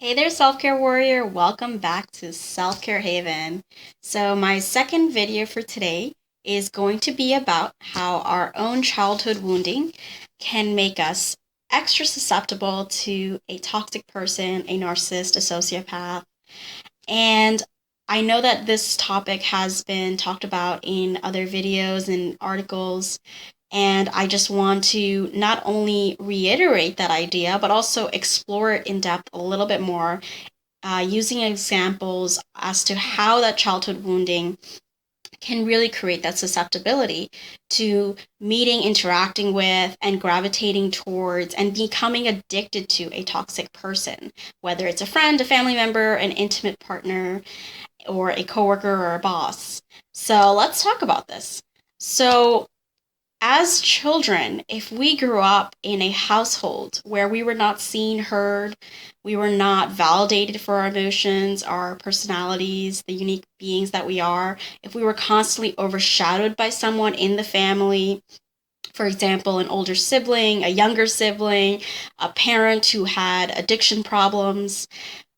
Hey there, self-care warrior. Welcome back to Self-Care Haven. So my second video for today is going to be about how our own childhood wounding can make us extra susceptible to a toxic person, a narcissist, a sociopath. And I know that this topic has been talked about in other videos and articles, and I just want to not only reiterate that idea, but also explore it in depth a little bit more, using examples as to how that childhood wounding can really create that susceptibility to meeting, interacting with, and gravitating towards and becoming addicted to a toxic person, whether it's a friend, a family member, an intimate partner, or a coworker or a boss. So let's talk about this. So as children, if we grew up in a household where we were not seen, heard, we were not validated for our emotions, our personalities, the unique beings that we are, if we were constantly overshadowed by someone in the family, for example, an older sibling, a younger sibling, a parent who had addiction problems,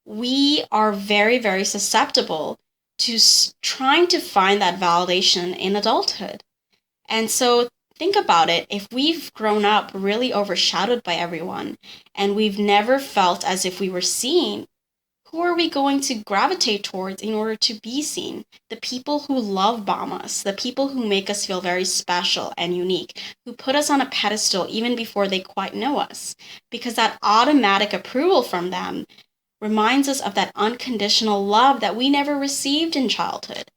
we are very, very susceptible to trying to find that validation in adulthood. And so think about it. If we've grown up really overshadowed by everyone and we've never felt as if we were seen, who are we going to gravitate towards in order to be seen? The people who love bomb us, the people who make us feel very special and unique, who put us on a pedestal even before they quite know us, because that automatic approval from them reminds us of that unconditional love that we never received in childhood.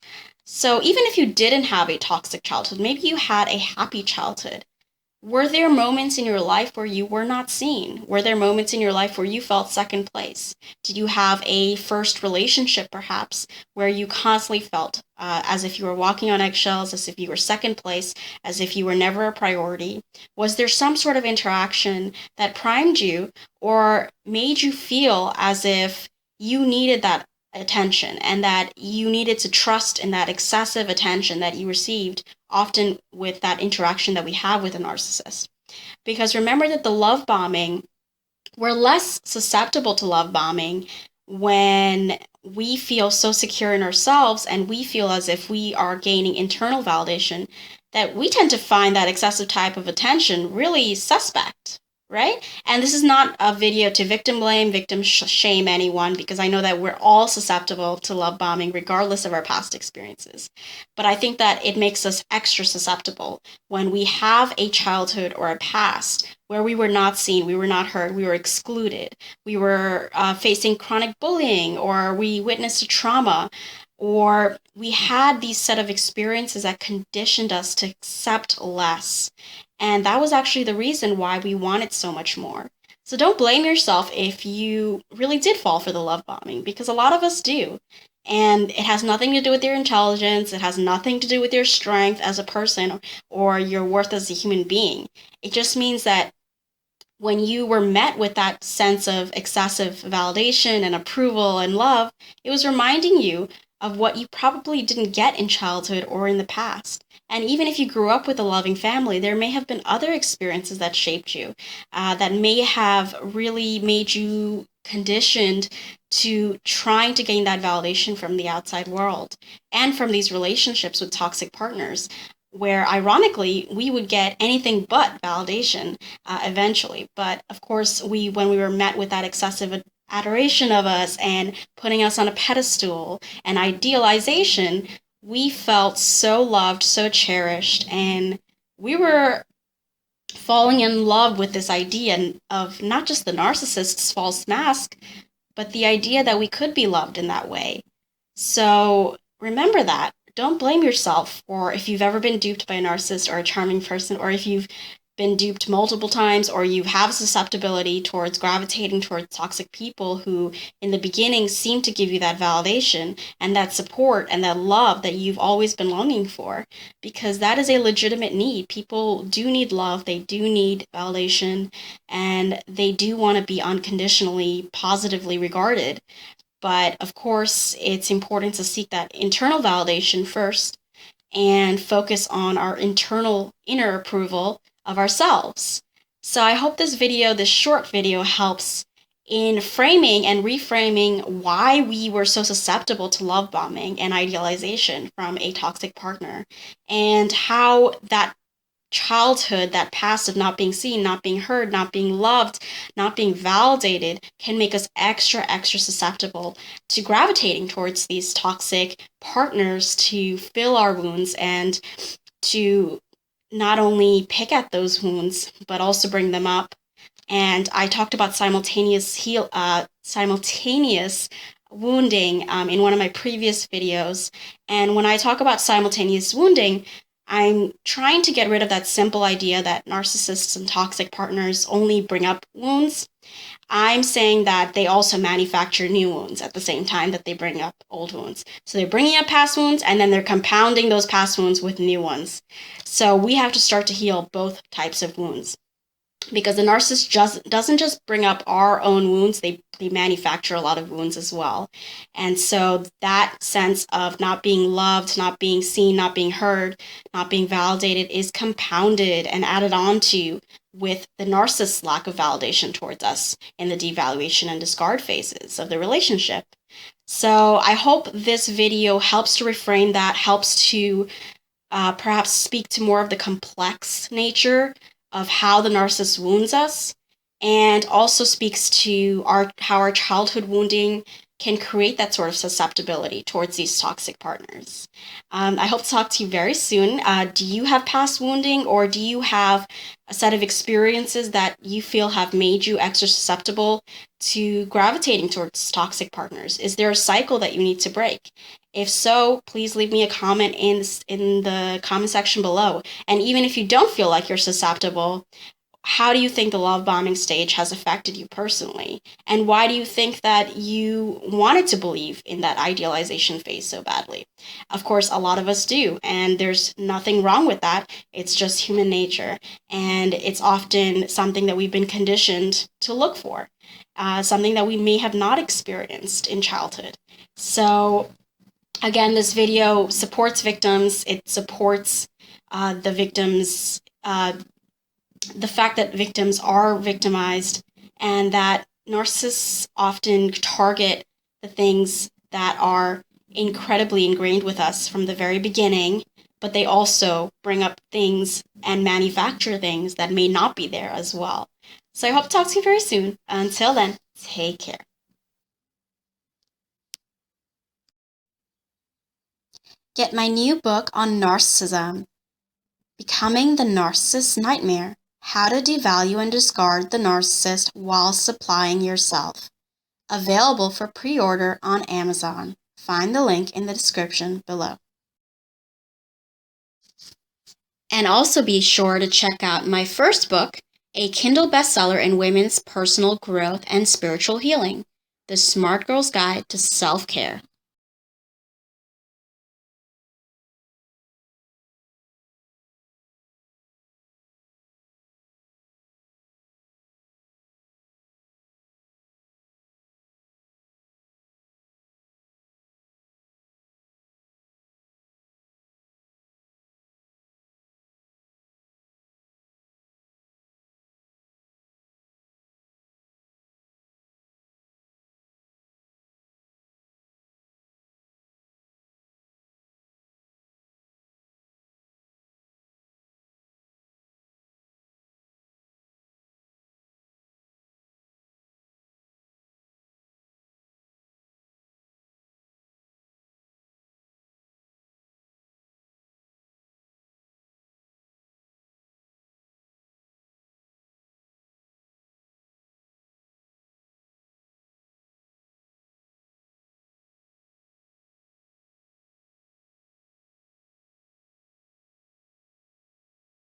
So even if you didn't have a toxic childhood, maybe you had a happy childhood. Were there moments in your life where you were not seen? Were there moments in your life where you felt second place? Did you have a first relationship, perhaps, where you constantly felt as if you were walking on eggshells, as if you were second place, as if you were never a priority? Was there some sort of interaction that primed you or made you feel as if you needed that attention and that you needed to trust in that excessive attention that you received, often with that interaction that we have with a narcissist? Because remember that the love bombing, we're less susceptible to love bombing when we feel so secure in ourselves and we feel as if we are gaining internal validation, that we tend to find that excessive type of attention really suspect, right? And this is not a video to victim blame, victim shame anyone, because I know that we're all susceptible to love bombing regardless of our past experiences. But I think that it makes us extra susceptible when we have a childhood or a past where we were not seen, we were not heard, we were excluded, we were facing chronic bullying, or we witnessed a trauma, or we had these set of experiences that conditioned us to accept less. And that was actually the reason why we wanted so much more. So don't blame yourself if you really did fall for the love bombing, because a lot of us do. And it has nothing to do with your intelligence, it has nothing to do with your strength as a person or your worth as a human being. It just means that when you were met with that sense of excessive validation and approval and love, it was reminding you of what you probably didn't get in childhood or in the past. And even if you grew up with a loving family, there may have been other experiences that shaped you, that may have really made you conditioned to trying to gain that validation from the outside world and from these relationships with toxic partners, where ironically we would get anything but validation eventually. But of course, when we were met with that excessive adoration of us and putting us on a pedestal and idealization, we felt so loved, so cherished, and we were falling in love with this idea of not just the narcissist's false mask, but the idea that we could be loved in that way. So remember that. Don't blame yourself for if you've ever been duped by a narcissist or a charming person, or if you've been duped multiple times, or you have susceptibility towards gravitating towards toxic people who in the beginning seem to give you that validation and that support and that love that you've always been longing for, because that is a legitimate need. People do need love, they do need validation, and they do want to be unconditionally positively regarded. But of course, it's important to seek that internal validation first and focus on our inner approval of ourselves. So I hope this short video helps in framing and reframing why we were so susceptible to love bombing and idealization from a toxic partner, and how that childhood, that past of not being seen, not being heard, not being loved, not being validated, can make us extra, extra susceptible to gravitating towards these toxic partners to fill our wounds and to not only pick at those wounds, but also bring them up. And I talked about simultaneous wounding in one of my previous videos. And when I talk about simultaneous wounding, I'm trying to get rid of that simple idea that narcissists and toxic partners only bring up wounds. I'm saying that they also manufacture new wounds at the same time that they bring up old wounds. So they're bringing up past wounds, and then they're compounding those past wounds with new ones. So we have to start to heal both types of wounds, because the narcissist doesn't just bring up our own wounds, they manufacture a lot of wounds as well. And so that sense of not being loved, not being seen, not being heard, not being validated is compounded and added on to with the narcissist's lack of validation towards us in the devaluation and discard phases of the relationship. So I hope this video helps to reframe that, helps to perhaps speak to more of the complex nature of how the narcissist wounds us, and also speaks to how our childhood wounding can create that sort of susceptibility towards these toxic partners. I hope to talk to you very soon. Do you have past wounding, or do you have a set of experiences that you feel have made you extra susceptible to gravitating towards toxic partners? Is there a cycle that you need to break? If so, please leave me a comment in the comment section below. And even if you don't feel like you're susceptible, how do you think the love bombing stage has affected you personally? And why do you think that you wanted to believe in that idealization phase so badly? Of course, a lot of us do, and there's nothing wrong with that. It's just human nature, and it's often something that we've been conditioned to look for, something that we may have not experienced in childhood. So again, this video supports victims. It supports the victims, the fact that victims are victimized, and that narcissists often target the things that are incredibly ingrained with us from the very beginning, but they also bring up things and manufacture things that may not be there as well. So I hope to talk to you very soon. Until then, take care. Get my new book on narcissism, Becoming the Narcissist's Nightmare: How to Devalue and Discard the Narcissist While Supplying Yourself. Available for pre-order on Amazon. Find the link in the description below. And also be sure to check out my first book, a Kindle bestseller in women's personal growth and spiritual healing, The Smart Girl's Guide to Self-Care.